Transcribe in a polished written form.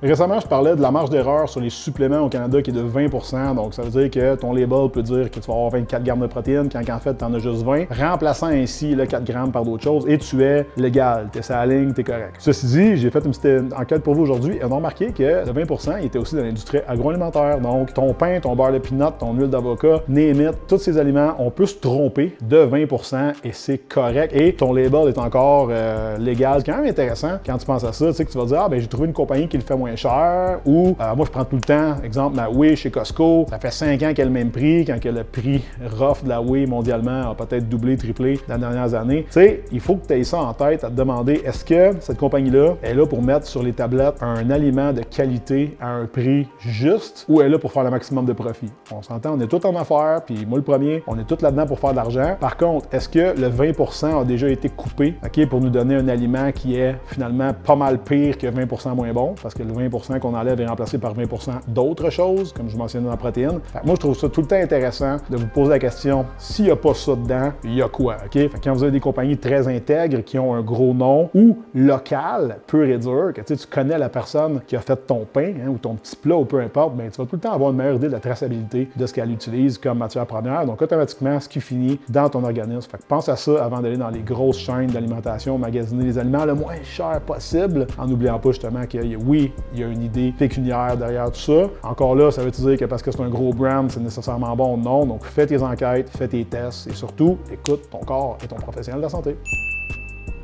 Récemment, je parlais de la marge d'erreur sur les suppléments au Canada qui est de 20%. Donc, ça veut dire que ton label peut dire que tu vas avoir 24 grammes de protéines quand en fait, tu en as juste 20, remplaçant ainsi le 4 grammes par d'autres choses et tu es légal, tu es sur la ligne, tu es correct. Ceci dit, j'ai fait une petite enquête pour vous aujourd'hui et on a remarqué que le 20% il était aussi dans l'industrie agroalimentaire. Donc, ton pain, ton beurre de peanut, ton huile d'avocat, name it, tous ces aliments, on peut se tromper de 20% et c'est correct. Et ton label est encore légal. C'est quand même intéressant quand tu penses à ça, tu sais que tu vas dire, ah ben j'ai trouvé une compagnie qui le fait moins cher, ou moi je prends tout le temps, exemple ma whey chez Costco, ça fait 5 ans qu'elle a le même prix, quand que le prix rough de la whey mondialement a peut-être doublé, triplé dans les dernières années. Tu sais, il faut que tu aies ça en tête à te demander, est-ce que cette compagnie-là est là pour mettre sur les tablettes un aliment de qualité à un prix juste, ou est là pour faire le maximum de profit? On s'entend, on est tous en affaires, puis moi le premier, on est tous là-dedans pour faire de l'argent. Par contre, est-ce que le 20% a déjà été coupé, ok, pour nous donner un aliment qui est finalement pas mal pire que 20% moins bon, parce que le 20% qu'on enlève est remplacé par 20% d'autres choses, comme je mentionnais dans la protéine. Moi, je trouve ça tout le temps intéressant de vous poser la question, s'il n'y a pas ça dedans, il y a quoi, ok? Fait que quand vous avez des compagnies très intègres qui ont un gros nom ou local, pur et dur, que tu connais la personne qui a fait ton pain ou ton petit plat ou peu importe, ben, tu vas tout le temps avoir une meilleure idée de la traçabilité de ce qu'elle utilise comme matière première. Donc, automatiquement, ce qui finit dans ton organisme. Fait que pense à ça avant d'aller dans les grosses chaînes d'alimentation, magasiner les aliments le moins cher possible, en n'oubliant pas justement que oui, il y a une idée pécuniaire derrière tout ça. Encore là, ça veut dire que parce que c'est un gros brand, c'est nécessairement bon? Non. Donc, fais tes enquêtes, fais tes tests et surtout, écoute ton corps et ton professionnel de la santé.